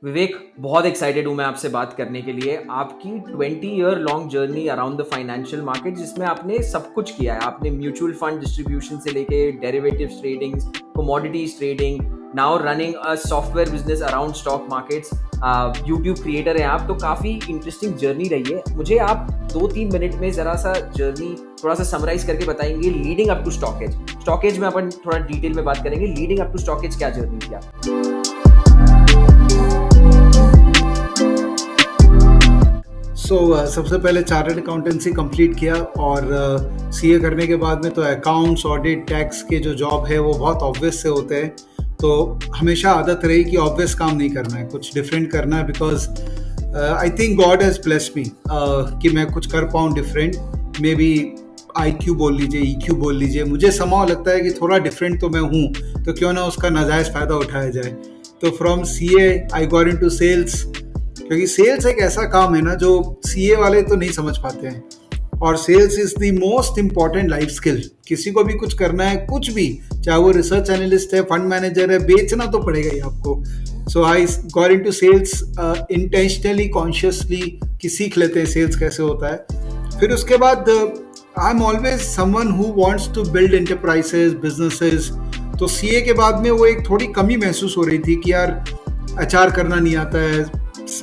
विवेक, बहुत एक्साइटेड हूँ मैं आपसे बात करने के लिए। आपकी 20 year long journey around the financial market, जिसमें आपने सब कुछ किया है। आपने म्यूचुअल फंड डिस्ट्रीब्यूशन से लेके derivatives trading, commodities trading, now running a software business around stock markets. YouTube creator हैं आप, तो काफ़ी इंटरेस्टिंग जर्नी रही है। मुझे आप 2-3 मिनट में ज़रा सा जर्नी थोड़ा सा समराइज करके बताएंगे, leading up to StockEdge. StockEdge में अपन थोड़ा डिटेल में बात करेंगे, लीडिंग अप टू स्टॉकेज क्या जर्नी थी आपकी? सबसे पहले चार्टर्ड अकाउंटेंसी कंप्लीट किया और सीए करने के बाद में तो अकाउंट्स, ऑडिट, टैक्स के जो जॉब है वो बहुत ऑब्वियस से होते हैं। तो हमेशा आदत रही कि ऑब्वियस काम नहीं करना है, कुछ डिफरेंट करना है। Because I think God has blessed me कि मैं कुछ कर पाऊँ डिफरेंट। मे बी IQ बोल लीजिए, EQ बोल लीजिए, मुझे समाव लगता है कि थोड़ा डिफरेंट तो मैं हूँ, तो क्यों ना उसका नाजायज़ फ़ायदा उठाया जाए। तो from CA I got into sales, क्योंकि सेल्स एक ऐसा काम है ना जो CA वाले तो नहीं समझ पाते हैं। और sales is the most important life skill. किसी को भी कुछ करना है, कुछ भी, चाहे वो रिसर्च एनालिस्ट है, फंड मैनेजर है, बेचना तो पड़ेगा ही आपको। So I got into sales intentionally, consciously, कि सीख लेते हैं सेल्स कैसे होता है। फिर उसके बाद I am always someone who wants to build enterprises, businesses. तो CA के बाद में वो एक थोड़ी कमी महसूस हो रही थी कि यार HR करना नहीं आता है,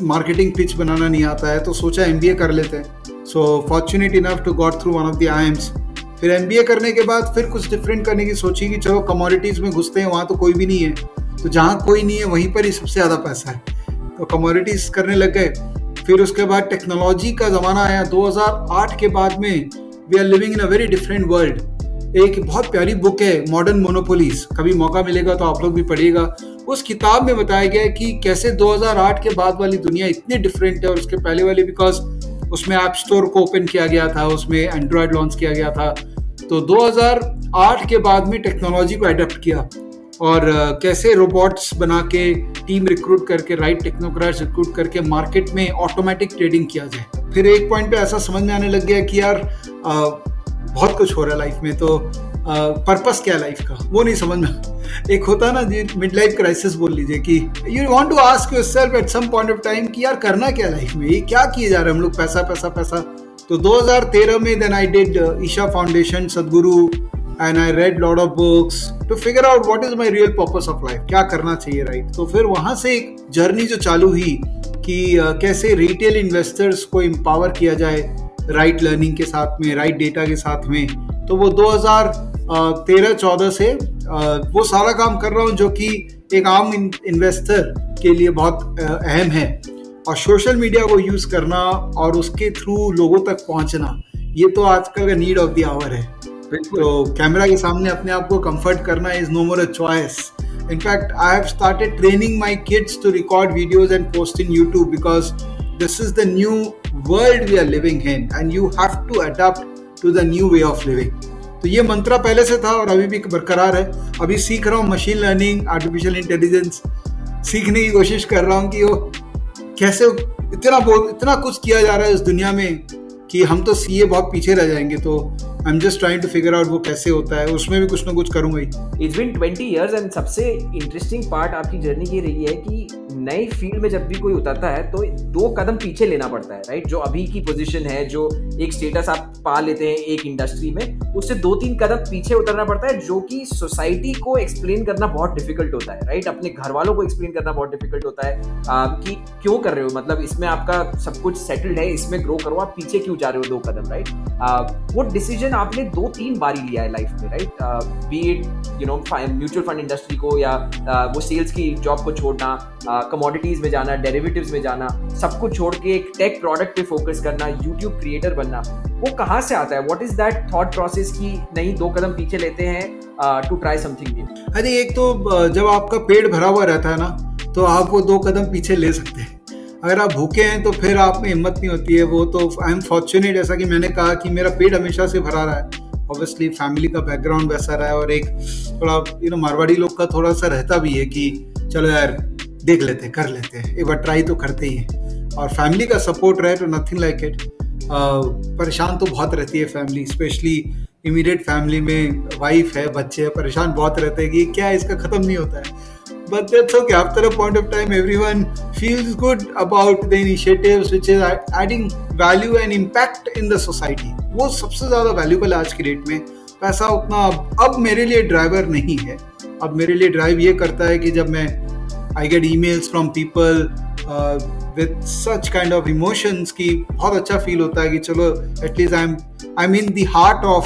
मार्केटिंग पिच बनाना नहीं आता है, तो सोचा MBA कर लेते हैं। So fortunate enough to got through one of the IIMs। फिर MBA करने के बाद फिर कुछ डिफरेंट करने की सोची कि चलो कमोडिटीज़ में घुसते हैं, वहाँ तो कोई भी नहीं है, तो जहाँ कोई नहीं है वहीं पर ही सबसे ज़्यादा पैसा है, तो कमोडिटीज़ करने लग गए। फिर उसके बाद टेक्नोलॉजी का ज़माना आया 2008 के बाद में। We are living in a very different world. एक बहुत प्यारी बुक है मॉडर्न मोनोपोलीज, कभी मौका मिलेगा तो आप लोग भी पढ़िएगा। उस किताब में बताया गया है कि कैसे 2008 के बाद वाली दुनिया इतनी डिफरेंट है और उसके पहले वाली, बिकॉज उसमें ऐप स्टोर को ओपन किया गया था, उसमें एंड्रॉयड लॉन्च किया गया था। तो 2008 के बाद में टेक्नोलॉजी को अडॉप्ट किया और कैसे रोबोट्स बना के, टीम रिक्रूट करके, राइट टेक्नोक्रेट्स रिक्रूट करके मार्केट में ऑटोमेटिक ट्रेडिंग किया जाए। फिर एक पॉइंट पे ऐसा समझ में आने लग गया कि यार बहुत कुछ हो रहा है लाइफ में, तो पर्पस क्या है लाइफ का वो नहीं समझ में। एक होता है ना जी, मिड लाइफ क्राइसिस बोल लीजिए, कि you want to ask yourself at some point of time कि यार करना क्या लाइफ में, ये क्या किए जा रहे हैं हम लोग, पैसा पैसा पैसा। तो 2013 में then I did Isha Foundation, Sadhguru, and I read lot of books to figure out what is my real purpose of life, क्या करना चाहिए, राइट। तो फिर वहां से एक जर्नी जो चालू हुई कि कैसे रिटेल इन्वेस्टर्स को एम्पावर किया जाए राइट लर्निंग के साथ में, राइट डेटा के साथ में। तो वो 2013-14 से वो सारा काम कर रहा हूँ जो कि एक आम इन्वेस्टर के लिए बहुत अहम है। और सोशल मीडिया को यूज़ करना और उसके थ्रू लोगों तक पहुँचना, ये तो आजकल का नीड ऑफ द आवर है। तो कैमरा के सामने अपने आप को कंफर्ट करना is no more a choice. In fact I have started training my kids to record videos and post in YouTube, because this is the new world we are living in and you have to adopt to the new way of living. तो ये मंत्रा पहले से था और अभी भी बरकरार है। अभी सीख रहा हूँ मशीन लर्निंग, आर्टिफिशियल इंटेलिजेंस, सीखने की कोशिश कर रहा हूँ कि वो कैसे इतना कुछ किया जा रहा है इस दुनिया में कि हम तो CA बहुत पीछे रह जाएंगे। तो I am just trying to figure out वो कैसे होता है, उसमें भी कुछ ना कुछ करूंगा ही। इट्स बीन 20 years एंड सबसे इंटरेस्टिंग पार्ट आपकी जर्नी की रही है कि नई फील्ड में जब भी कोई उतरता है तो 2 कदम पीछे लेना पड़ता है, राइट। जो अभी की पोजीशन है, जो एक स्टेटस आप पा लेते हैं एक इंडस्ट्री में, उससे 2-3 कदम पीछे उतरना पड़ता है, जो कि सोसाइटी को एक्सप्लेन करना बहुत डिफिकल्ट होता है, राइट। अपने घर वालों को एक्सप्लेन करना बहुत डिफिकल्ट होता है कि क्यों कर रहे हो, मतलब इसमें आपका सब कुछ सेटल्ड है, इसमें ग्रो करो, आप पीछे क्यों जा रहे हो 2 कदम, राइट। वो डिसीजन आपने 2-3 बार ही लिया है लाइफ में, right. B it mutual fund industry को, या वो सेल्स की जॉब को छोड़ना, कमोडिटीज में जाना, डेरिवेटिव्स में जाना, सब कुछ छोड़ के एक टेक प्रोडक्ट पे फोकस करना, यूट्यूब क्रिएटर बनना। वो कहाँ से आता है? What is that thought process की नहीं 2 कदम पीछे लेते हैं टू ट्राई समथिंग न्यू? अरे एक तो जब आपका पेट भरा हुआ रहता है ना, तो आप वो 2 कदम पीछे ले सकते हैं। अगर आप भूखे हैं तो फिर आप में हिम्मत नहीं होती है। वो तो आई एम फॉर्चुनेट, जैसा कि मैंने कहा कि मेरा पेट हमेशा से भरा रहा है। ऑब्वियसली फैमिली का बैकग्राउंड वैसा रहा है और एक थोड़ा मारवाड़ी लोग का थोड़ा सा रहता भी है कि चलो यार देख लेते हैं, कर लेते हैं, एक बार ट्राई तो करते ही हैं। और फैमिली का सपोर्ट रहे तो नथिंग लाइक इट। परेशान तो बहुत रहती है फैमिली, स्पेशली इमीडिएट फैमिली में वाइफ है, बच्चे हैं, परेशान बहुत रहते हैं कि क्या इसका ख़त्म नहीं होता है। But that's okay. After a point of time, everyone feels good about the initiatives which is adding value and impact in the society. वो सबसे ज़्यादा valuable आज की डेट में. पैसा उतना अब मेरे लिए ड्राइवर नहीं है. अब मेरे लिए ड्राइव ये करता है कि जब मैं I get emails from people with such kind of emotions कि बहुत अच्छा फील होता है कि चलो at least I'm in the heart of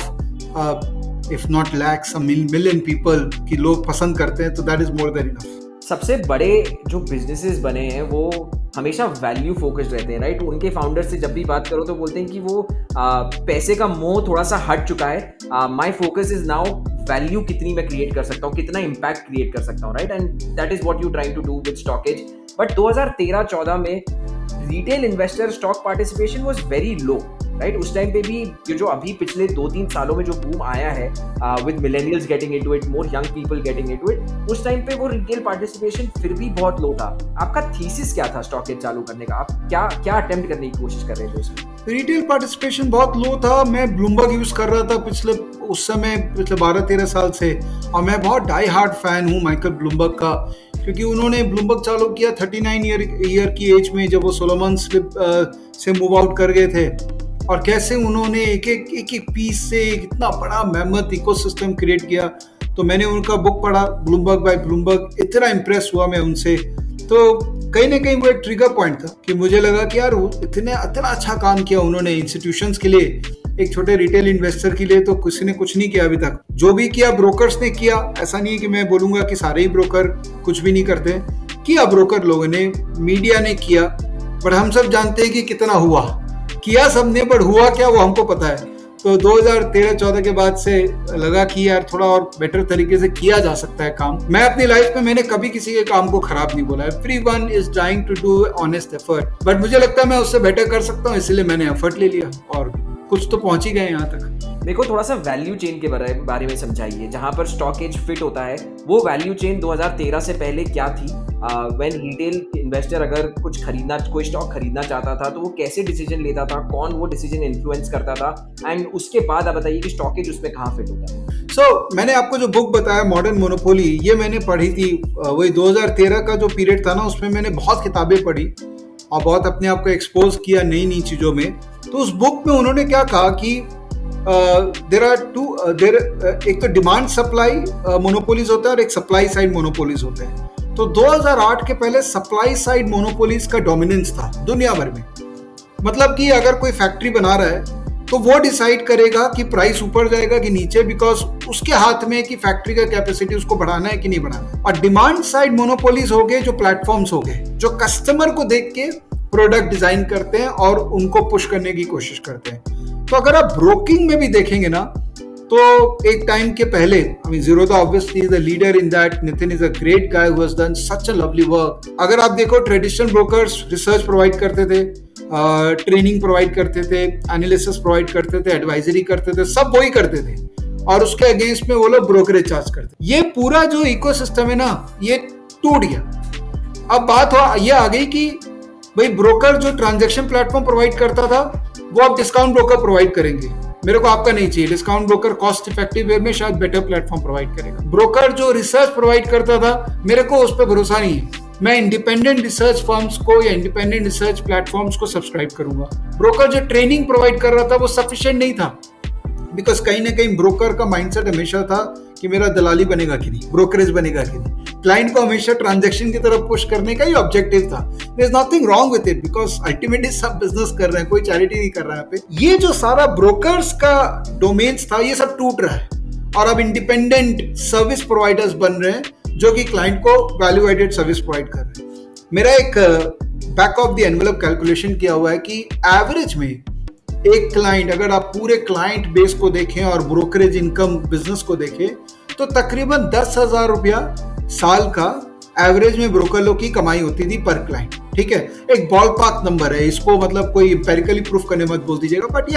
if not lakhs, a million people कि लोग पसंद करते हैं, तो that is more than enough. सबसे बड़े जो बिजनेसेस बने हैं वो हमेशा वैल्यू फोकस्ड रहते हैं, राइट? उनके फाउंडर से जब भी बात करो तो बोलते हैं कि वो पैसे का मोह थोड़ा सा हट चुका है. My focus is now value कितनी मैं क्रिएट कर सकता हूँ, कितना इम्पैक्ट क्रिएट कर सकता हूँ, right? And that is what you trying to do with StockEdge. But 2013-14 में retail investor stock participation was very low, right? उस टाइम पे भी ये जो अभी पिछले 2-3 सालों में जो बूम आया है with millennials getting into it, more young people getting into it, उस टाइम पे वो रिटेल पार्टिसिपेशन फिर भी बहुत लो था. आपका थीसिस क्या था स्टॉकेज चालू करने का? आप क्या अटेम्प्ट करने की कोशिश कर रहे थे उसमें? रिटेल पार्टिसिपेशन बहुत लो था. मैं ब्लूमबर्ग यूज कर रहा था पिछले 12-13 साल से, और मैं बहुत डाई हार्ड फैन हूँ माइकल ब्लूमबर्ग का, क्योंकि उन्होंने ब्लूमबर्ग चालू किया 39 ईयर की एज में, जब वो सोलोमन स्लिप से मूव आउट कर गए थे, और कैसे उन्होंने एक पीस से इतना बड़ा मेहनत इकोसिस्टम क्रिएट किया. तो मैंने उनका बुक पढ़ा, ब्लूमबर्ग बाय ब्लूमबर्ग, इतना इम्प्रेस हुआ मैं उनसे. तो कहीं ना कहीं वो एक ट्रिगर पॉइंट था कि मुझे लगा कि यार इतना अच्छा काम किया उन्होंने इंस्टीट्यूशंस के लिए, एक छोटे रिटेल इन्वेस्टर के लिए तो किसी ने कुछ नहीं किया अभी तक. जो भी किया ब्रोकर्स ने किया. ऐसा नहीं है कि मैं बोलूंगा कि सारे ही ब्रोकर कुछ भी नहीं करते, किया ब्रोकर लोगों ने, मीडिया ने किया, बट हम सब जानते हैं कि कितना हुआ. किया सबने, बट हुआ क्या वो हमको पता है. तो 2013-14 के बाद से लगा कि यार थोड़ा और बेटर तरीके से किया जा सकता है काम. मैं अपनी लाइफ में मैंने कभी किसी के काम को खराब नहीं बोला. Everyone is trying to do honest effort, but मुझे लगता है मैं उससे बेटर कर सकता हूँ, इसलिए मैंने एफर्ट ले लिया और कुछ तो पहुंच ही गए यहाँ तक. मेरे को थोड़ा सा वैल्यू चेन के बारे में समझाइए, जहाँ पर स्टॉकेज फिट होता है. वो वैल्यू चेन 2013 से पहले क्या थी? व्हेन रिटेल इन्वेस्टर अगर कोई स्टॉक खरीदना चाहता था तो वो कैसे डिसीजन लेता था, कौन वो डिसीजन इन्फ्लुएंस करता था, एंड उसके बाद आप बताइए कि स्टॉकेज उसमें कहाँ फिट होता है. सो मैंने आपको जो बुक बताया मॉडर्न मोनोपोली, ये मैंने पढ़ी थी. वही 2013 का जो पीरियड था ना, उसमें मैंने बहुत किताबें पढ़ी और बहुत अपने आप को एक्सपोज किया नई चीज़ों में. तो उस बुक में उन्होंने क्या कहा कि एक तो डिमांड सप्लाई मोनोपोलीज होता है और एक सप्लाई साइड मोनोपोलीज होते हैं. तो 2008 के पहले सप्लाई साइड मोनोपोलीज का डोमिनेंस था दुनिया भर में. मतलब कि अगर कोई फैक्ट्री बना रहा है तो वो डिसाइड करेगा कि प्राइस ऊपर जाएगा कि नीचे, बिकॉज उसके हाथ में कि फैक्ट्री का कैपेसिटी उसको बढ़ाना है कि नहीं बढ़ाना. और डिमांड साइड मोनोपोलीज हो गए जो प्लेटफॉर्म्स हो गए, जो कस्टमर को देख के प्रोडक्ट डिजाइन करते हैं और उनको पुश करने की कोशिश करते हैं. तो अगर आप ब्रोकिंग में भी देखेंगे ना, तो एक टाइम के पहले, Zerodha obviously is the leader in that. Nitin is a great guy who has done such a lovely work. अगर आप देखो ट्रेडिशनल ब्रोकर्स रिसर्च प्रोवाइड करते थे, ट्रेनिंग प्रोवाइड करते थे, एनालिसिस प्रोवाइड करते थे, एडवाइजरी करते थे, सब वही करते थे, और उसके अगेंस्ट में वो लोग ब्रोकरेज चार्ज करते. ये पूरा जो इकोसिस्टम है ना, ये टूट गया. अब बात ये आ गई कि भाई ब्रोकर जो ट्रांजैक्शन प्लेटफॉर्म प्रोवाइड करता था वो अब डिस्काउंट ब्रोकर प्रोवाइड करेंगे. मेरे को आपका नहीं चाहिए. Discount broker cost effective way में शायद बेटर प्लेटफॉर्म प्रोवाइड करेगा. ब्रोकर जो रिसर्च प्रोवाइड करता था, मेरे को उस पर भरोसा नहीं है. मैं इंडिपेंडेंट रिसर्च फर्म्स को या इंडिपेंडेंट रिसर्च प्लेटफॉर्म्स को सब्सक्राइब करूंगा. ब्रोकर जो ट्रेनिंग प्रोवाइड कर रहा था वो सफिशिएंट नहीं था, बिकॉज कहीं ना कहीं ब्रोकर का माइंडसेट हमेशा था कि मेरा दलाली बनेगा कि नहीं, ब्रोकरेज बनेगा कि नहीं. क्लाइंट को हमेशा ट्रांजैक्शन की तरफ पुश करने का ही ऑब्जेक्टिव था. There is nothing wrong with it, because ultimately सब बिजनेस कर रहे हैं, कोई चैरिटी नहीं कर रहा है. पे ये जो सारा ब्रोकर्स का डोमेन्स था, ये सब टूट रहा है, और अब इंडिपेंडेंट सर्विस प्रोवाइडर्स बन रहे हैं जो कि क्लाइंट को वैल्यू एडेड सर्विस प्रोवाइड कर रहे हैं. मेरा एक back of the envelope calculation किया हुआ है कि एवरेज में एक क्लाइंट, अगर आप पूरे क्लाइंट बेस को देखें और ब्रोकरेज इनकम बिजनेस को देखें, तो तकरीबन 10,000 रुपया साल का एवरेज में ब्रोकर लोग की कमाई होती थी पर क्लाइंट. ठीक है, एक बॉल पार्क नंबर है, इसको मतलब कोई एम्पेरिकली प्रूफ करने मत बोल दीजिएगा, बट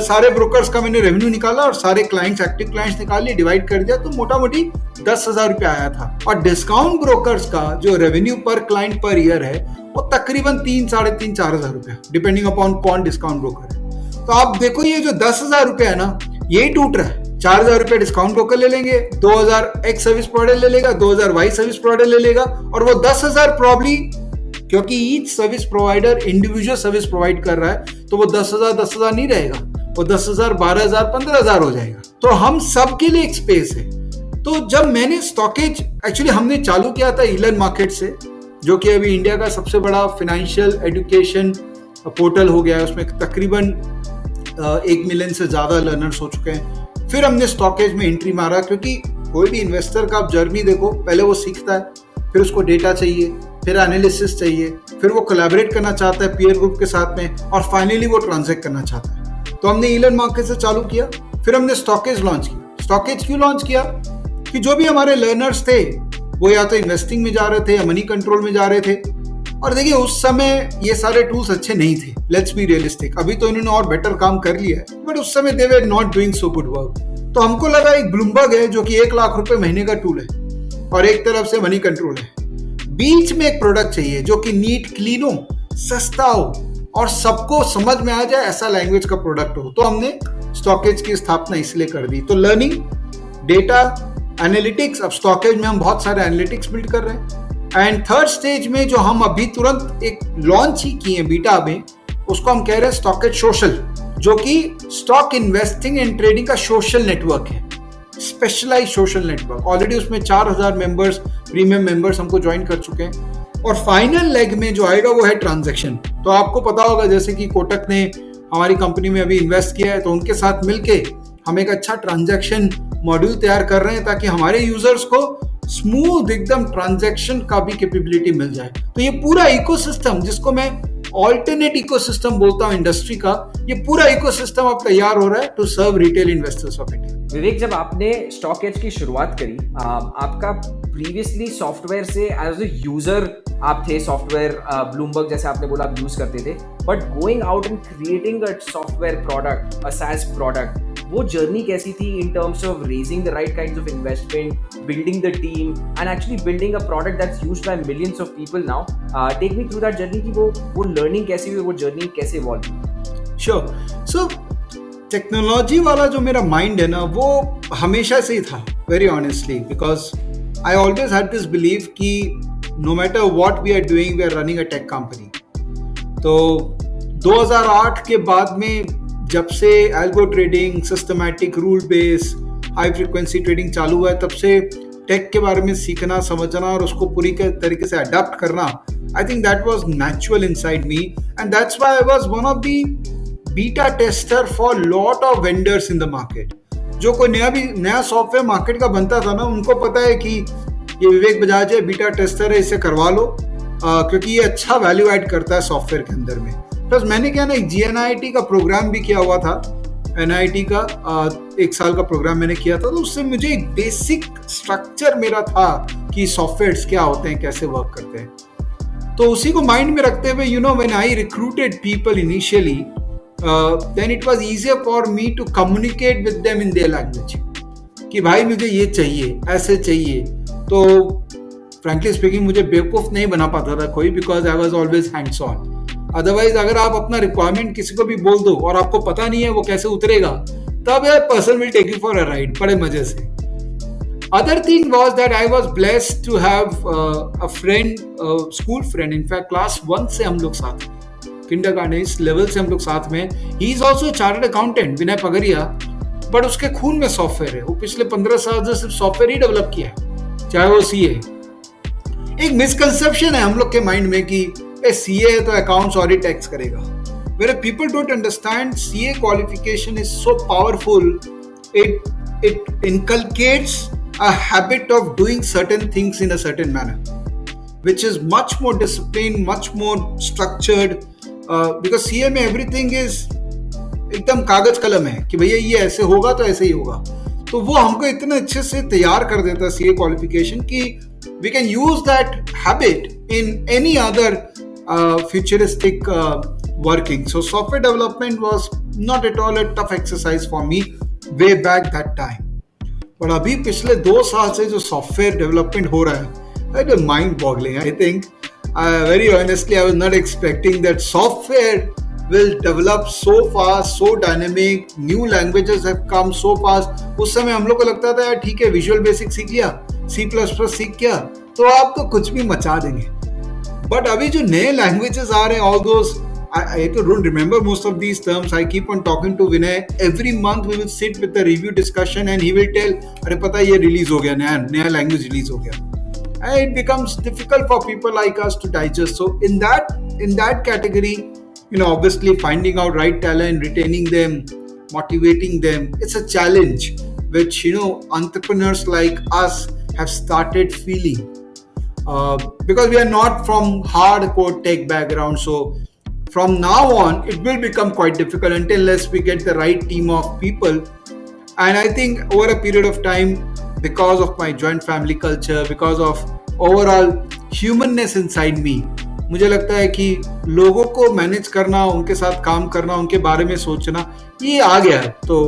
सारे ब्रोकर्स का मैंने रेवेन्यू निकाला और सारे क्लाइंट्स, एक्टिव क्लाइंट्स निकाल लिए, डिवाइड कर दिया, तो मोटा मोटी 10,000 रुपया आया था. और डिस्काउंट ब्रोकर्स का जो रेवेन्यू पर क्लाइंट पर ईयर है वो तकरीबन 3,500-4,000 रुपया, डिपेंडिंग अपॉन कौन डिस्काउंट ब्रोकर है. तो आप देखो ये जो 10,000 रुपया है ना, यही टूट रहा है. ₹4,000 डिस्काउंट ब्रोकर ले लेंगे, 2,000 एक्स सर्विस प्रोवाइडर ले लेगा, 2,000 वाई सर्विस प्रोवाइडर ले लेगा, और वो 10,000 प्रॉब्ली, क्योंकि each service provider individual service provide कर रहा है, तो वो 10,000 नहीं रहेगा, वो 10,000, 12,000, 15,000 हो जाएगा। तो हम सबके लिए एक स्पेस है। तो जब मैंने स्टॉकेज, एक्चुअली हमने चालू किया था इलन मार्केट से, जो कि अभी इंडिया का सबसे बड़ा फाइनेंशियल एजुकेशन पोर्टल हो गया है। उसमें तकरीबन 1 मिलियन से ज़्यादा लर्नर्स हो चुके हैं। फिर हमने स्टॉकेज में एंट्री मारा, क्योंकि कोई भी इन्वेस्टर का आप जर्नी देखो, पहले वो सीखता है, फिर उसको डेटा चाहिए, फिर एनालिसिस चाहिए, फिर वो कोलैबोरेट करना चाहता है पीयर ग्रुप के साथ में, और फाइनली वो ट्रांजैक्ट करना चाहता है। तो हमने इलन मार्केट से चालू किया, फिर हमने स्टॉकेज लॉन्च किया। स्टॉकेज क्यों लॉन्च किया? कि जो भी हमारे लर्नर्स थे वो या तो इन्वेस्टिंग में जा रहे थे या मनी कंट्रोल में जा रहे थे। और देखिए, उस समय ये सारे टूल्स अच्छे नहीं थे, लेट्स बी रियलिस्टिक। अभी तो इन्होंने और बेटर काम कर लिया है, बट उस समय they were not doing so good work. तो हमको लगा एक ब्लूमबर्ग है जो कि 1 लाख रुपए महीने का टूल है, और एक तरफ से मनी कंट्रोल है। बीच में एक प्रोडक्ट चाहिए जो कि नीट, क्लीन हो, सस्ता हो, और सबको समझ में आ जाए, ऐसा लैंग्वेज का प्रोडक्ट हो। तो हमने स्टॉकेज की स्थापना इसलिए कर दी। तो लर्निंग, डेटा, एनालिटिक्स, अब स्टॉकेज में हम बहुत सारे एनालिटिक्स बिल्ड कर रहे हैं। एंड थर्ड स्टेज में जो हम अभी तुरंत एक लॉन्च ही किए हैं बीटा में, उसको हम कह रहे हैं स्टॉकेज सोशल, जो कि स्टॉक इन्वेस्टिंग एंड ट्रेडिंग का सोशल नेटवर्क है, स्पेशलाइज सोशल नेटवर्क। ऑलरेडी उसमें 4,000 मेंबर्स, प्रीमियम मेंबर्स हमको ज्वाइन कर चुके हैं। और फाइनल लेग में जो आएगा वो है ट्रांजैक्शन। तो आपको पता होगा, जैसे कि कोटक ने हमारी कंपनी में अभी इन्वेस्ट किया है, तो उनके साथ मिलके हम एक अच्छा ट्रांजैक्शन मॉड्यूल तैयार कर रहे हैं, ताकि हमारे यूजर्स को स्मूथ एकदम ट्रांजैक्शन का भी कैपेबिलिटी मिल जाए। तो ये पूरा इकोसिस्टम, जिसको मैं ऑल्टरनेट इकोसिस्टम बोलता हूँ इंडस्ट्री का, ये पूरा इकोसिस्टम अब तैयार हो रहा है to serve retail investors of India. Vivek, जब आपने स्टॉक एज की शुरुआत करी, आपका प्रीवियसली सॉफ्टवेयर से एज ए यूजर आप थे, सॉफ्टवेयर ब्लूमबर्ग जैसे आपने बोला आप यूज करते थे, but going out and creating a software product, a SaaS product, वो जर्नी कैसी थी in terms of raising the right kinds of investment, building the team and actually building a product that's used by millions of people now? Take me through that journey कि वो learning कैसी हुई, वो journey कैसे evolve हुई? Sure. So technology वाला जो मेरा माइंड है ना, वो हमेशा से ही था, very honestly, because I always had this believe कि no matter what we are doing, we are running a tech company. तो 2008 के बाद में जब से algo trading, systematic, rule base, high frequency trading चालू हुआ है, तब से टेक के बारे में सीखना, समझना और उसको पूरी तरीके से अडॉप्ट करना, I think that was natural inside me, and that's why I was one of the beta tester for lot of vendors in the market. जो कोई नया सॉफ्टवेयर मार्केट का बनता था ना, उनको पता है कि ये विवेक बजाज है, बीटा टेस्टर है, इसे करवा लो, क्योंकि ये अच्छा वैल्यू ऐड करता है सॉफ्टवेयर के अंदर में। प्लस मैंने क्या ना, एक GNIIT का प्रोग्राम भी किया हुआ था, NIT का 1 साल का प्रोग्राम मैंने किया था, तो उससे मुझे एक बेसिक स्ट्रक्चर मेरा था कि सॉफ्टवेयर्स क्या होते हैं, कैसे वर्क करते हैं। तो उसी को माइंड में रखते हुए, you know, when I recruited people initially, then it was easier for me to communicate with them in their language, कि भाई मुझे ये चाहिए, ऐसे चाहिए। तो frankly speaking मुझे बेवकूफ़ नहीं बना पाता था कोई, because I was always hands on। Otherwise अगर आप अपना रिक्वायरमेंट किसी को भी बोल दो और आपको पता नहीं है वो कैसे उतरेगा, तब यार person will take you for a ride, बड़े मजे से। Other thing was that I was blessed to have a friend, school friend, in fact class 1 से हम लोग साथ में, किंडरगार्टन इस लेवल से हम लोग साथ में। He is also chartered accountant, Vinay Pagaria, but उसके खून में सॉफ्टवेयर है। वो पिछले 15 साल से सिर्फ सॉफ्टवेयर ही डेवलप किया है, चाहे वो CA। एक मिसकंसेप्शन है हम लोग के माइंड में कि CA है तो अकाउंट्स ऑडिट टैक्स करेगा। Where people don't understand, CA qualification is so powerful. It inculcates a habit of doing certain things in a certain manner, which is much more disciplined, much more structured. Because CA में everything is एकदम कागज कलम है कि भैया ये ऐसे होगा तो ऐसे ही होगा। तो वो हमको इतने अच्छे से तैयार कर देता CA qualification कि we can use that habit in any other futuristic working. So software development was not at all a tough exercise for me way back that time. But अभी पिछले 2 साल से जो सॉफ्टवेयर डेवलपमेंट हो रहा है, that is mind boggling. I think very honestly I was not expecting that software will develop so fast, so dynamic, new languages have come so fast. उस समय हम लोग को लगता था यार ठीक है, विजुअल बेसिक सीख लिया, C++ सीख गया तो आप तो कुछ भी मचा देंगे. बट अभी जो नए लैंग्वेजेस आ रहे हैं, all those I don't remember most of these terms. I keep on talking to Vinay. Every month we will sit with the review discussion and he will tell, अरे पता है ये release हो गया, नया language release हो गया. And it becomes difficult for people like us to digest. So in that category, obviously finding out right talent, retaining them, motivating them, it's a challenge which entrepreneurs like us have started feeling. Because we are not from hardcore tech background, so from now on it will become quite difficult unless we get the right team of people. And I think over a period of time, because of my joint family culture, because of overall humanness inside me, मुझे लगता है कि लोगों को manage करना, उनके साथ काम करना, उनके बारे में सोचना, ये आ गया है. तो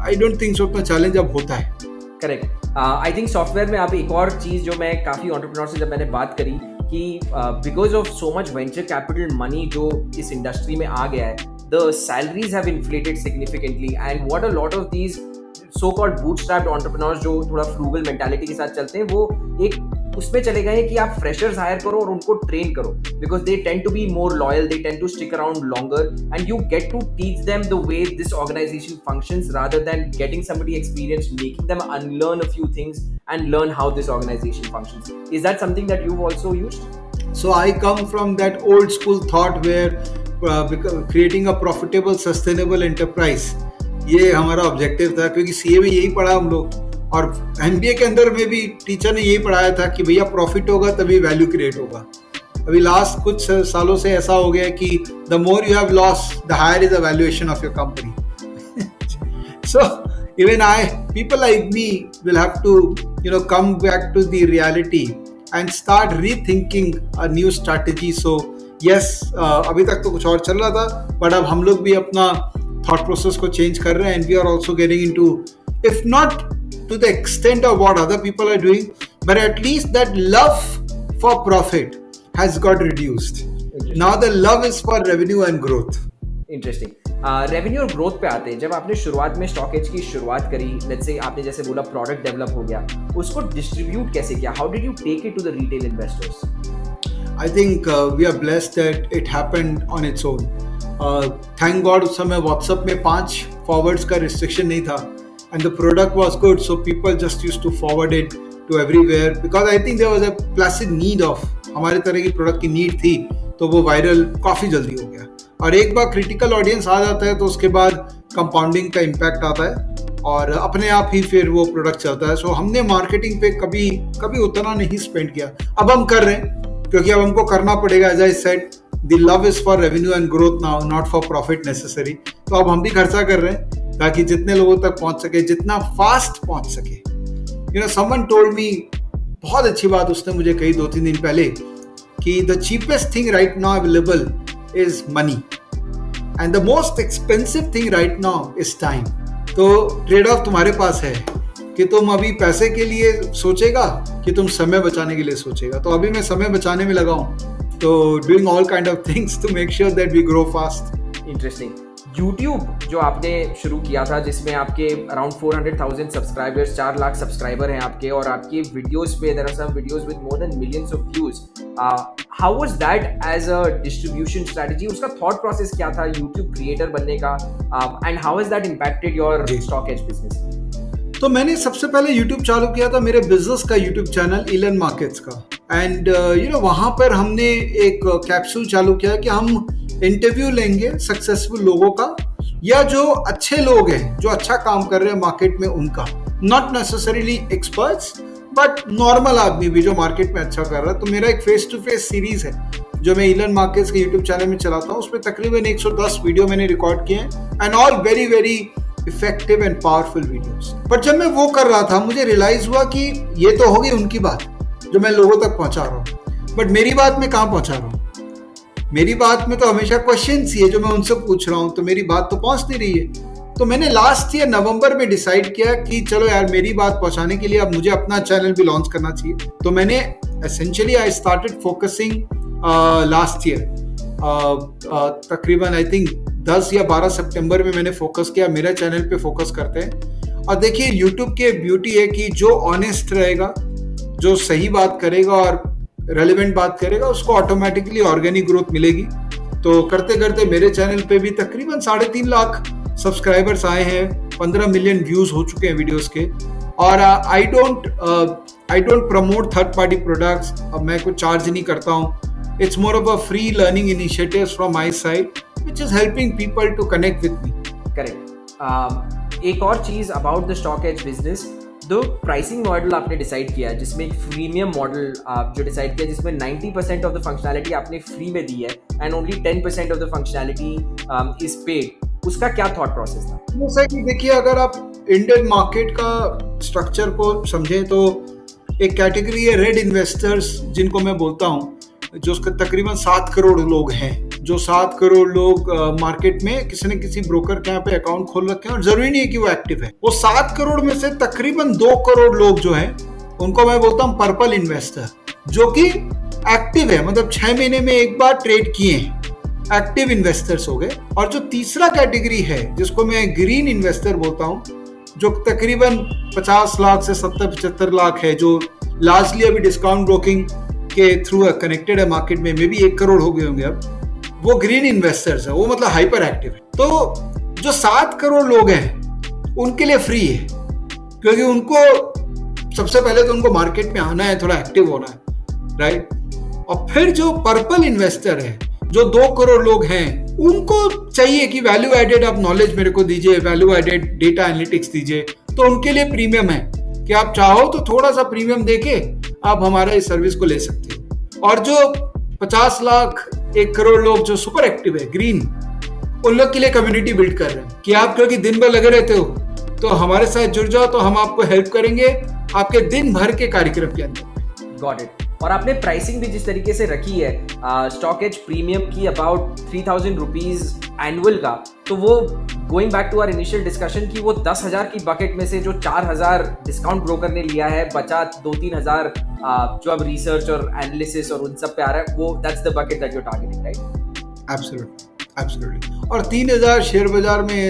आई डोंट थिंक सो उतना चैलेंज अब होता है. करेक्ट. आई थिंक सॉफ्टवेयर में आप एक और चीज़ जो मैं काफ़ी एंटरप्रेन्योर से जब मैंने बात करी कि because of so much venture capital money जो इस इंडस्ट्री में आ गया है, the salaries have inflated significantly and what a lot of these so called bootstrapped entrepreneurs जो थोड़ा फ्रूगल मेंटालिटी के साथ चलते हैं, वो एक उसमें चले गए हैं कि आप फ्रेशर्स हायर करो और उनको ट्रेन करो because they tend to be more loyal, they tend to stick around longer and you get to teach them the way this organisation functions rather than getting somebody experienced, making them unlearn a few things and learn how this organization functions. Is that something that you've also used? So I come from that old school thought where creating a profitable, sustainable enterprise, ये हमारा objective था. क्योंकि CA में यही पढ़ा हम लोग और एमबीए के अंदर में भी टीचर ने यही पढ़ाया था कि भैया प्रॉफिट होगा तभी वैल्यू क्रिएट होगा. अभी लास्ट कुछ सालों से ऐसा हो गया कि the more you have lost the higher is the valuation of your company. So even people like me will have to come back to the reality and start rethinking a new strategy. So yes, अभी तक तो कुछ और चल रहा था, but अब हम लोग भी अपना thought process को change कर रहे हैं and we are also getting into, if not to the extent of what other people are doing, but at least that love for profit has got reduced. Now the love is for revenue and growth. Interesting. Revenue और growth पे आते हैं. जब आपने शुरुआत में stockage की शुरुआत करी, लेट्स से आपने जैसे बोला प्रोडक्ट डेवलप हो गया, उसको डिस्ट्रीब्यूट कैसे किया? How did you take it to the retail investors? I think we are blessed that it happened on its own. Thank God उस समय WhatsApp में 5 forwards का restriction नहीं था and the product was good, so people just used to forward it to everywhere because I think there was a placid need of, हमारे तरह की product की नीड थी, तो वो वायरल काफ़ी जल्दी हो गया. और एक बार क्रिटिकल ऑडियंस आ जाता है तो उसके बाद कंपाउंडिंग का इम्पैक्ट आता है और अपने आप ही फिर वो प्रोडक्ट चलता है. सो हमने मार्केटिंग पे कभी उतना नहीं स्पेंड किया. अब हम कर रहे हैं क्योंकि अब हमको करना पड़ेगा. As I said, the love is for revenue and growth now, not for profit necessary. तो अब हम भी खर्चा कर रहे हैं ताकि जितने लोगों तक पहुंच सके, जितना फास्ट पहुंच सके. समवन टोल्ड मी, बहुत अच्छी बात उसने मुझे कही 2-3 दिन पहले कि the cheapest thing right now available is money and the most expensive thing right now is time. तो ट्रेड ऑफ तुम्हारे पास है कि तुम अभी पैसे के लिए सोचेगा कि तुम समय बचाने के लिए सोचेगा. तो अभी मैं समय बचाने में लगा हूँ, तो doing all kind of things to make sure that we grow fast. Interesting. YouTube जो आपने शुरू किया था जिसमें आपके अराउंड 400,000 सब्सक्राइबर्स, 4 लाख सब्सक्राइबर हैं आपके, और आपके वीडियोस पे there are some videos with more than millions of views. How was that as a distribution strategy? उसका थॉट प्रोसेस क्या था यूट्यूब क्रिएटर बनने का, and how has that impacted your StockEdge business? तो मैंने सबसे पहले YouTube चालू किया था मेरे बिजनेस का YouTube चैनल इलन मार्केट्स का. एंड वहाँ पर हमने एक कैप्सूल चालू किया कि हम इंटरव्यू लेंगे सक्सेसफुल लोगों का, या जो अच्छे लोग हैं जो अच्छा काम कर रहे हैं मार्केट में उनका, not necessarily experts but normal आदमी भी जो मार्केट में अच्छा कर रहा है. तो मेरा एक फेस टू फेस सीरीज है जो मैं इलन मार्केट्स के यूट्यूब चैनल में चलाता हूँ. उसमें तकरीबन 110 वीडियो मैंने रिकॉर्ड किए हैं and all very very effective and powerful videos. पर जब मैं वो कर रहा था मुझे रियलाइज हुआ कि ये तो होगी उनकी बात जो मैं लोगों तक पहुंचा रहा हूँ, बट मेरी बात मैं कहाँ पहुंचा रहा हूँ? मेरी बात में तो हमेशा क्वेश्चंस ही है जो मैं उनसे पूछ रहा हूँ, तो मेरी बात तो पहुंच नहीं रही है. तो मैंने लास्ट ईयर नवंबर में डिसाइड किया कि चलो यार मेरी बात पहुंचाने के लिए अब मुझे अपना चैनल भी लॉन्च करना चाहिए. तो मैंने essentially I started focusing last year तकरीबन आई थिंक 10 या 12 सितंबर में मैंने फोकस किया, मेरा चैनल पे फोकस करते हैं। और देखिए यूट्यूब की ब्यूटी है कि जो ऑनेस्ट रहेगा, जो सही बात करेगा और रेलिवेंट बात करेगा, उसको ऑटोमेटिकली ऑर्गेनिक ग्रोथ मिलेगी। तो करते करते मेरे चैनल पे भी तकरीबन 3.5 लाख सब्सक्राइबर्स आए हैं, 15 मिलियन व्यूज हो चुके हैं वीडियोस के। और I don't promote third party products, मैं कुछ चार्ज नहीं करता हूँ। It's more of a free learning initiatives from my side, which is helping people to connect with me. Correct. एक और चीज about the StockEdge business, दो pricing model आपने डिसाइड किया जिसमें एक फ्रीमियम मॉडल आप जो डिसाइड किया जिसमें 90% ऑफ द फंक्शनैलिटी आपने फ्री में दी है and only 10% of the functionality is paid, उसका क्या थॉट प्रोसेस था? जैसा कि देखिए, अगर आप इंडियन मार्केट का स्ट्रक्चर को समझें तो एक कैटेगरी है रेड इन्वेस्टर्स, जिनको मैं बोलता हूँ, जो उसके तकरीबन 7 करोड़ लोग हैं। जो 7 करोड़ लोग मार्केट में किसी न किसी ब्रोकर के यहाँ पे अकाउंट खोल रखे हैं और जरूरी नहीं है कि वो एक्टिव है। वो 7 करोड़ में से तकरीबन 2 करोड़ लोग जो हैं उनको मैं बोलता हूँ पर्पल इन्वेस्टर, जो कि एक्टिव है, मतलब 6 महीने में एक बार ट्रेड किए हैं, एक्टिव इन्वेस्टर्स हो गए। और जो तीसरा कैटेगरी है जिसको मैं ग्रीन इन्वेस्टर बोलता हूँ, जो तकरीबन 50 लाख से 70-75 लाख है, जो लार्जली अभी डिस्काउंट ब्रोकिंग के थ्रू कनेक्टेड है मार्केट में, मे बी 1 करोड़ हो गए होंगे अब, वो ग्रीन इन्वेस्टर्स है, वो मतलब हाइपर एक्टिव है। तो जो 7 करोड़ लोग हैं उनके लिए फ्री है, क्योंकि उनको सबसे पहले तो उनको मार्केट में आना है, थोड़ा एक्टिव होना है, राइट। और फिर जो पर्पल इन्वेस्टर है, जो 2 करोड़ लोग हैं, उनको चाहिए कि वैल्यू एडेड आप नॉलेज मेरे को दीजिए, वैल्यू एडेड डेटा एनालिटिक्स दीजिए। तो उनके लिए प्रीमियम है कि आप चाहो तो थोड़ा सा प्रीमियम देके आप हमारा इस सर्विस को ले सकते हो। और जो 50 लाख 1 करोड़ लोग जो सुपर एक्टिव है, ग्रीन, उन लोग के लिए कम्युनिटी बिल्ड कर रहे हैं कि आप क्योंकि दिन भर लगे रहते हो तो हमारे साथ जुड़ जाओ, तो हम आपको हेल्प करेंगे आपके दिन भर के कार्यक्रम के अंदर। Got it. और आपने प्राइसिंग भी जिस तरीके से रखी है स्टॉक एज प्रीमियम की अबाउट 3000 रुपीज एनुअल का, तो वो going back to our initial discussion की वो 10,000 की बकेट में से जो 4,000 डिस्काउंट ब्रोकर ने लिया है, बचा 2-3 हजार जो अब रिसर्च और एनालिसिस और उन सब पे आ रहा है, वो that's the bucket that you are targeting, right? Absolutely. और 3,000 शेयर बाजार में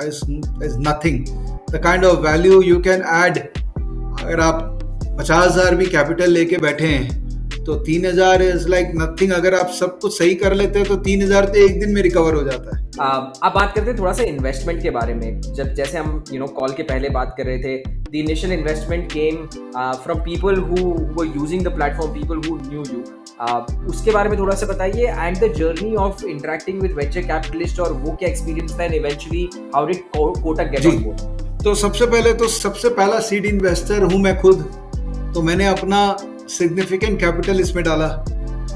is nothing. The kind of value you can add, अगर आप 50,000 भी कैपिटल लेके बैठे हैं तो 3,000 इज लाइक नथिंग। अगर आप सब कुछ सही कर लेते हैं तो 3,000 तो एक दिन में रिकवर हो जाता है। अब बात करते हैं थोड़ा सा इन्वेस्टमेंट के बारे में। जब जैसे हम कॉल के पहले बात कर रहे थे, the initial investment came from people who were using the platform, people who knew you. उसके बारे में थोड़ा सा बताइए, and the journey of interacting with venture capitalist, और वो क्या एक्सपीरियंस था and eventually how did Kotak get on board? तो सबसे पहला सीड इन्वेस्टर हूं मैं खुद। तो मैंने अपना सिग्निफिकेंट कैपिटल इसमें डाला,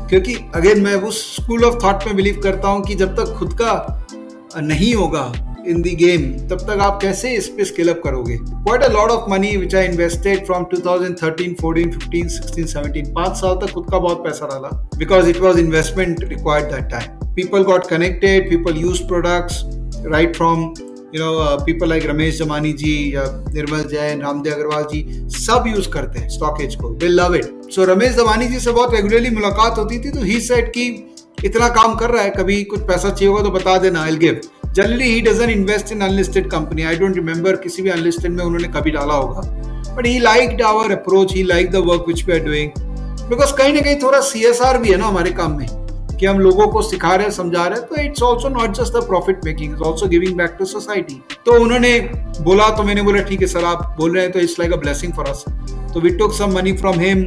क्योंकि अगेन मैं उस स्कूल ऑफ थॉट में बिलीव करता हूं कि जब तक खुद का नहीं होगा इन द गेम, तब तक आप कैसे इस पे स्केल अप करोगे। Quite a lot of money which I invested from 2013, 14, 15, 16, 17, 5 साल तक खुद का बहुत पैसा डाला, because it was investment required that time. People got connected, people use products right from people like Ramesh जमानी जी या निर्मल जैन, रामदेव अग्रवाल जी, सब यूज करते हैं स्टॉकेज को, they love it. So Ramesh जमानी जी से बहुत रेगुलरली मुलाकात होती थी, तो he said कि इतना काम कर रहा है, कभी कुछ पैसा चाहिए होगा तो बता देना, I'll give. Generally he doesn't invest in unlisted company. I don't remember किसी भी unlisted में उन्होंने कभी डाला होगा, but he liked our approach, he liked the work which we are doing, because कहीं ना कहीं थोड़ा CSR भी है ना हमारे काम में, कि हम लोगों को सिखा रहे हैं, समझा रहे हैं, तो it's also not just the profit making, it's also giving back to society. तो उन्होंने बोला, तो मैंने बोला ठीक है सर, आप बोल रहे हैं तो it's like a blessing for us. तो we took some money from him.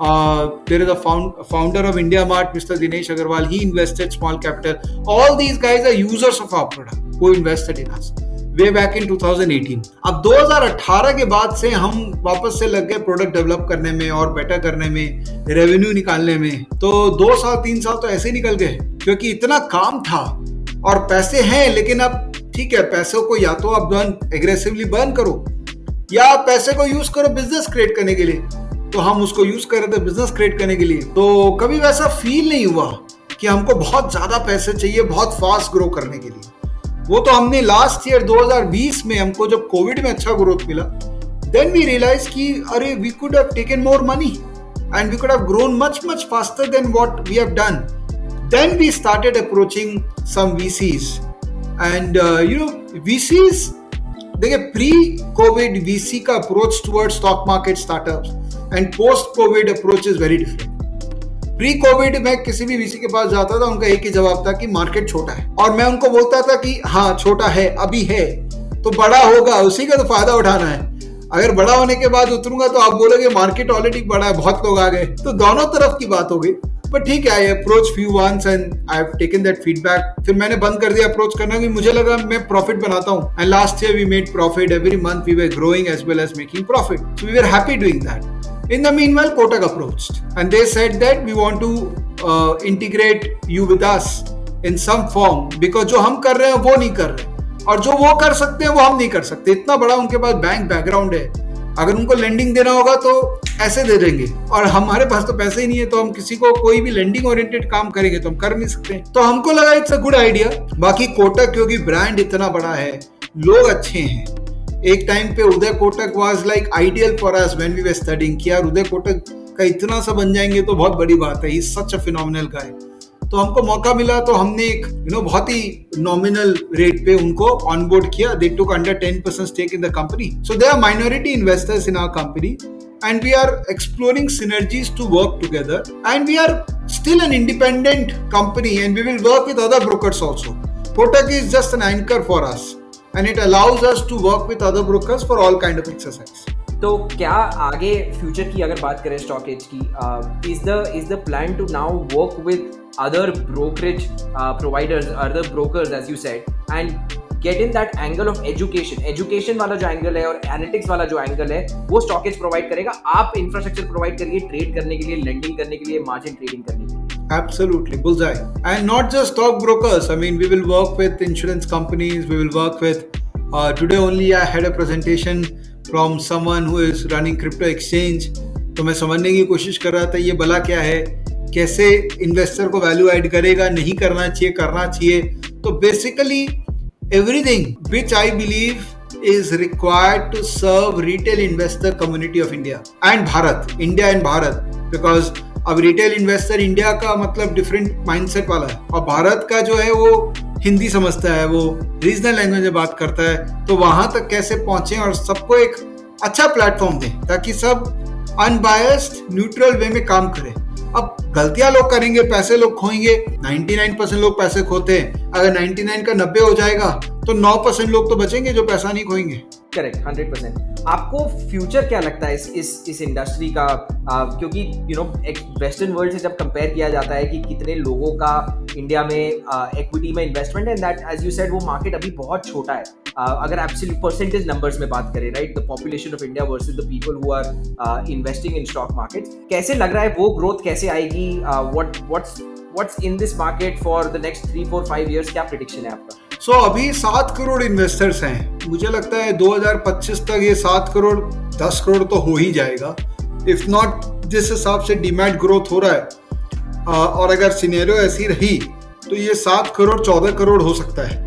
There is a founder of India Mart, Mr Dinesh Agarwal, he invested small capital. All these guys are users of our product, who invested in us way back in 2018। अब 2018 के बाद से हम वापस से लग गए product develop करने में और बेटर करने में, रेवेन्यू निकालने में। तो 2 साल 3 साल तो ऐसे निकल गए, क्योंकि इतना काम था और पैसे हैं। लेकिन अब ठीक है, पैसों को या तो आप एग्रेसिवली बर्न करो, या आप पैसे को यूज करो बिजनेस क्रिएट करने के लिए। तो हम उसको यूज कर रहे थे बिजनेस क्रिएट करने के लिए। तो कभी वैसा फील नहीं हुआ कि हमको बहुत ज्यादा पैसे चाहिए बहुत फास्ट ग्रो करने के लिए। वो तो हमने लास्ट ईयर 2020 में, हमको जब कोविड में अच्छा ग्रोथ मिला, देन वी रियलाइज कि अरे we could have taken more money and we could have grown much faster than what we have done. Then we started approaching some VCs, and VCs, देखिए pre covid VC का approach toward stock market startups and post covid approach is very different. Pre covid में किसी भी VC के पास जाता था, उनका एक ही जवाब था कि मार्केट छोटा है, और मैं उनको बोलता था कि हाँ छोटा है, अभी है तो बड़ा होगा, उसी का तो फायदा उठाना है. अगर बड़ा होने के बाद उतरूंगा तो आप बोलोगे मार्केट ऑलरेडी बड़ा है, बहुत लोग आ गए. तो दोनों तरफ की बात हो गई. बट ठीक है, I approach few once and I have taken that feedback. फिर मैंने बंद कर दिया अप्रोच करना, कि मुझे लगा मैं प्रॉफिट बनाता हूँ. And last year we made profit. Every month we were growing as well as making profit. So we were happy doing that. In the meanwhile, Kotak approached and they said that we want to integrate you with us in some form, because जो हम कर रहे हैं वो नहीं कर रहे, और जो वो कर सकते हैं वो हम नहीं कर सकते. इतना बड़ा उनके पास बैंक बैकग्राउंड है, अगर उनको लेंडिंग देना होगा तो ऐसे दे देंगे, और हमारे पास तो पैसे ही नहीं है, तो हम किसी को कोई भी लेंडिंग ओरिएंटेड काम करेंगे तो हम कर नहीं सकते. तो हमको लगा इट्स अ गुड आइडिया. बाकी कोटक क्योंकि ब्रांड इतना बड़ा है, लोग अच्छे हैं. एक टाइम पे Uday Kotak was like ideal for us when we were studying, कि यार उदय कोटक का इतना सा बन जाएंगे तो बहुत बड़ी बात है. He is such a phenomenal guy. तो हमको मौका मिला, तो हमने एक बहुत ही नॉमिनल रेट पे उनको ऑनबोर्ड किया. They took under 10% stake in the company. So they are minority investors in our company and we are exploring synergies to work together, and we are still an independent company and we will work with other brokers also. Kotak is just an anchor for us and it allows us to work with other brokers for all kind of exercise. तो क्या आगे future की अगर बात करें stock as की, is the plan to now work with other brokerage providers, other brokers as you said, and get in that angle of education वाला जो एंगल है और एनालिटिक्स वाला जो एंगल है वो स्टॉक एज प्रोवाइड करेगा. आप इंफ्रास्ट्रक्चर प्रोवाइड करिए ट्रेड करने के लिए, लेंडिंग करने के लिए, मार्जिन ट्रेडिंग करने के लिए. Absolutely, bullseye. And not just stock brokers. I mean, we will work with insurance companies. We will work with. Today only I had a presentation from someone who is running crypto exchange. तो मैं समझने की कोशिश कर रहा था ये भला क्या है, कैसे इन्वेस्टर को वैल्यू ऐड करेगा, नहीं करना चाहिए, करना चाहिए. तो basically everything which I believe is required to serve retail investor community of India and Bharat, India and Bharat, because अब रिटेल इन्वेस्टर इंडिया का मतलब डिफरेंट माइंडसेट वाला है, और भारत का जो है वो हिंदी समझता है, वो रीजनल लैंग्वेज में बात करता है. तो वहां तक कैसे पहुंचे और सबको एक अच्छा प्लेटफॉर्म दें ताकि सब अनबायस्ड न्यूट्रल वे में काम करें. अब गलतियां लोग करेंगे, पैसे लोग खोएंगे. 99% लोग पैसे खोते हैं. अगर 99 का 90 हो जाएगा तो 9% लोग तो बचेंगे जो पैसा नहीं खोएंगे. करेक्ट, 100%. आपको फ्यूचर क्या लगता है इस इंडस्ट्री का, क्योंकि एक वेस्टर्न वर्ल्ड से जब कंपेयर किया जाता है कि कितने लोगों का इंडिया में इक्विटी में इन्वेस्टमेंट है, दैट एज यू सेड वो मार्केट अभी बहुत छोटा है. अगर एब्सोल्यूट परसेंटेज नंबर्स में बात करें, right, the population of India versus the people who are investing in stock markets, कैसे लग रहा है वो ग्रोथ कैसे आएगी? What's in this market for the next 3, 4, 5 years? क्या प्रेडिक्शन है आपका? अभी 7 करोड़ इन्वेस्टर्स हैं. मुझे लगता है 2025 तक ये 7 करोड़ 10 करोड़ तो हो ही जाएगा, इफ नॉट. जिस हिसाब से डीमैट ग्रोथ हो रहा है और अगर सिनेरियो ऐसी रही तो ये 7 करोड़ 14 करोड़ हो सकता है.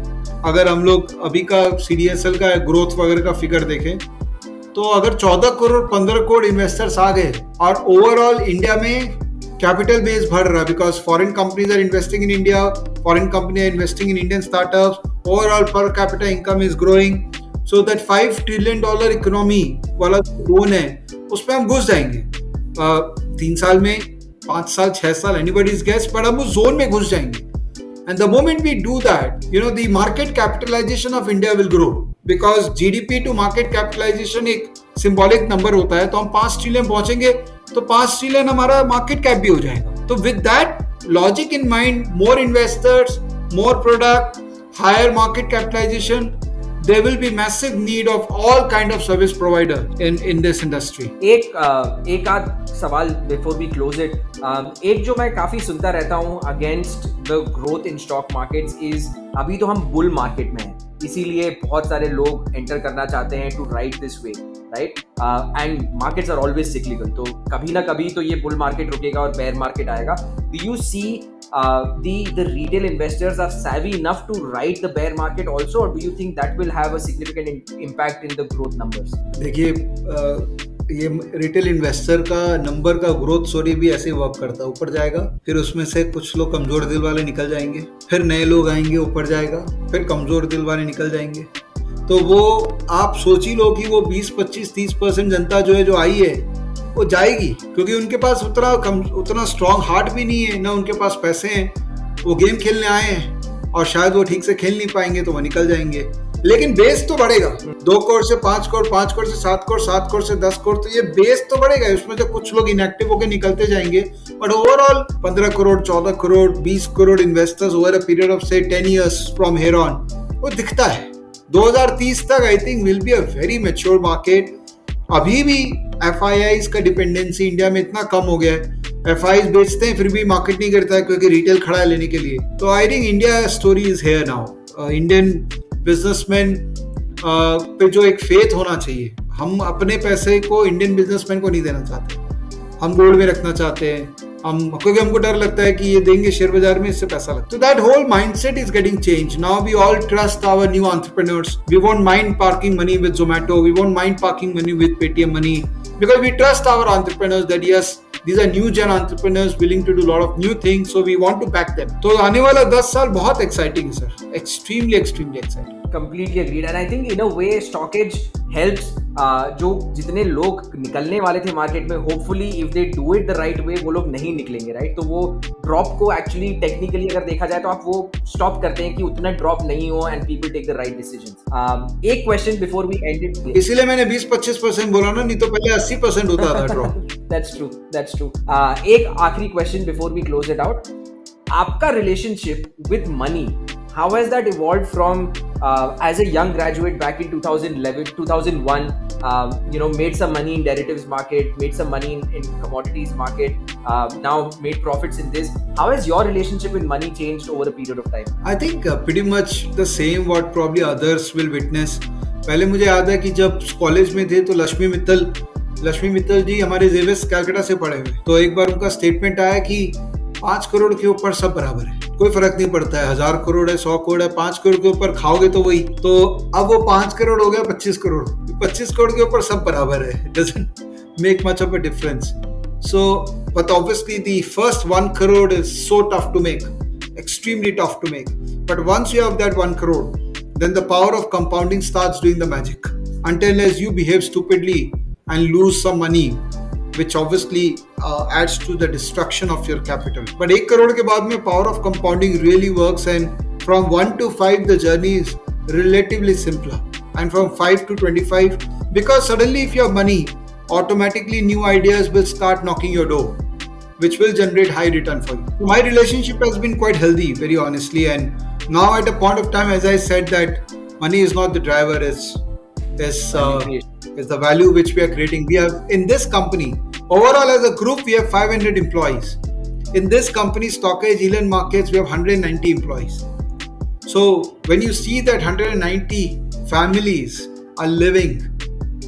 अगर हम लोग अभी का CDSL का ग्रोथ वगैरह का फिगर देखें तो अगर 14 करोड़ 15 करोड़ इन्वेस्टर्स आ गए, और ओवरऑल इंडिया में कैपिटल बेस बढ़ रहा है, because foreign companies are investing in India, foreign company are investing in Indian startups, overall per capita income is growing. So that $5 trillion economy वाला जोन है उसमें हम घुस जाएंगे 3 साल में, 5 साल, 6 साल, एनीबॉडीज गेस, बट हम उस जोन में घुस जाएंगे. And the moment we do that, the market capitalization of India will grow, because GDP to market capitalization एक symbolic number होता है. तो हम 5 ट्रिलियन पहुंचेंगे तो 5 ट्रिलियन हमारा मार्केट कैप भी हो जाएगा. तो with that logic in mind, more investors, more product, higher market capitalization, there will be massive need of all kind of service provider in this industry. एक आध सवाल बिफोर वी क्लोज इट. एक जो मैं काफी सुनता रहता हूँ against the growth in stock markets is, अभी तो हम बुल मार्केट में हैं, इसीलिए बहुत सारे लोग एंटर करना चाहते हैं to ride this way, right, and markets are always cyclical. तो कभी ना कभी तो ये बुल मार्केट रुकेगा और बेयर मार्केट आएगा. Do you see the retail investors are savvy enough to ride the bear market also, or do you think that will have a significant impact in the growth numbers? देखिए ये retail investor का number का growth story भी ऐसे ही work करता है, ऊपर जाएगा, फिर उसमें से कुछ लोग कमजोर दिल वाले निकल जाएंगे, फिर नए लोग आएंगे, ऊपर जाएगा, फिर कमजोर दिल वाले निकल जाएंगे। तो वो आप सोच ही लो कि वो 20 25 30% जनता जो है जो आई है वो जाएगी, क्योंकि उनके पास उतना स्ट्रांग हार्ट भी नहीं है, ना उनके पास पैसे हैं। वो गेम खेलने आए हैं और शायद वो ठीक से खेल नहीं पाएंगे तो वो निकल जाएंगे। लेकिन बेस तो बढ़ेगा, 2 करोड़ से 5 करोड़, 5 करोड़ से 7 करोड़, 7 करोड़ से 10 करोड़, तो ये बेस तो बढ़ेगा। उसमें तो कुछ लोग इनएक्टिव होकर निकलते जाएंगे, but overall 15 crore, 14 crore, 20 crore investors over a period of से 10 years फ्रॉम हेयर ऑन वो दिखता है। 2030 तक I think will be a very mature market. अभी भी एफ का डिपेंडेंसी इंडिया में इतना कम हो गया है, एफ बेचते हैं फिर भी मार्केट नहीं करता है क्योंकि रिटेल खड़ा है लेने के लिए। तो I think India story is here now. Indian businessman पे जो एक फेथ होना चाहिए, हम अपने पैसे को इंडियन बिजनेसमैन को नहीं देना चाहते, हम गोल्ड में रखना चाहते हैं, हम क्योंकि हमको डर लगता है कि ये देंगे शेयर बाजार में, इससे पैसा लगता है। तो that whole mindset is getting change now. We all trust our new entrepreneurs, we won't mind parking money with Zomato, we won't mind parking money with Paytm money, because we trust our entrepreneurs that yes, these are new gen entrepreneurs willing to do a lot of new things, so we want to back them. तो आने वाला 10 साल बहुत exciting है sir, extremely exciting. Completely agreed, and I think in a way stockage helps जो जितने लोग निकलने वाले थे मार्केट में, hopefully if they do it the right way वो लोग नहीं निकलेंगे, राइट। तो वो ड्रॉप को एक्चुअली टेक्निकली अगर देखा जाए तो आप वो स्टॉप करते हैं कि उतना ड्रॉप नहीं हो and people take the right decisions. एक question before we end it, इसीलिए मैंने 20-25% बोला ना, नहीं तो पहले 80% होता था ड्रॉप। That's true. एक आखिरी question before we close it out, आपका relationship with money, how has that evolved from as a young graduate back in 2011 2001, made some money in derivatives market, made some money in commodities market, now made profits in this. How has your relationship with money changed over a period of time? I think pretty much the same what probably others will witness. पहले मुझे याद है कि जब college में थे तो लक्ष्मी मित्तल जी हमारे जेवियर्स कलकत्ता से पढ़े हुए, तो एक बार उनका स्टेटमेंट आया कि 5 करोड़ के ऊपर सब बराबर है, कोई फर्क नहीं पड़ता है, 1000 करोड़ है, 100 करोड़ है, 5 करोड़ के ऊपर खाओगे तो वही। तो अब वो 5 करोड़ हो गया 25 करोड़, 25 करोड़ के ऊपर सब बराबर है, doesn't make much of a difference. So, but obviously the first 1 crore is so tough to make, extremely tough to make. But once you have that 1 crore, then the power of compounding starts doing the magic. Until as you behave stupidly and lose some money, which obviously adds to the destruction of your capital. But 1 crore के बाद में power of compounding really works, and from 1 to 5 the journey is relatively simpler, and from 5 to 25, because suddenly if you have money, automatically new ideas will start knocking your door, which will generate high return for you. My relationship has been quite healthy, very honestly, and now at a point of time, as I said, that money is not the driver, is the value which we are creating. We have in this company, overall as a group, we have 500 employees. In this company, Stockage Elon Markets, we have 190 employees. So when you see that 190 families are living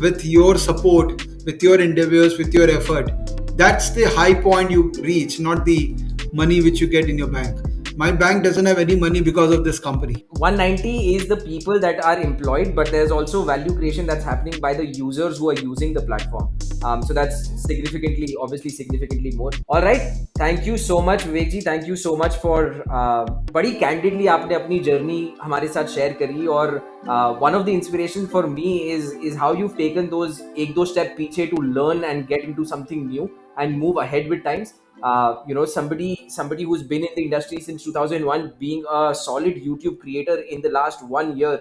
with your support, with your endeavors, with your effort, that's the high point you reach, not the money which you get in your bank. My bank doesn't have any money because of this company. 190 is the people that are employed, but there's also value creation that's happening by the users who are using the platform. So that's significantly more. All right, thank you so much Vivek ji, thank you so much for बड़ी candidly आपने अपनी journey हमारे साथ share करी, और one of the inspiration for me is how you've taken those एक दो step पीछे to learn and get into something new and move ahead with times. Somebody who's been in the industry since 2001, being a solid YouTube creator in the last 1 year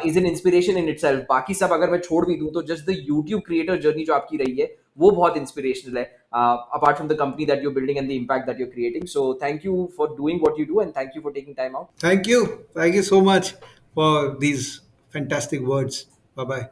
is an inspiration in itself. बाकी सब अगर मैं छोड़ भी दूं तो just the YouTube creator journey जो आपकी रही है वो बहुत inspirational है, apart from the company that you're building and the impact that you're creating. So thank you for doing what you do, and thank you for taking time out. Thank you so much for these fantastic words. Bye bye.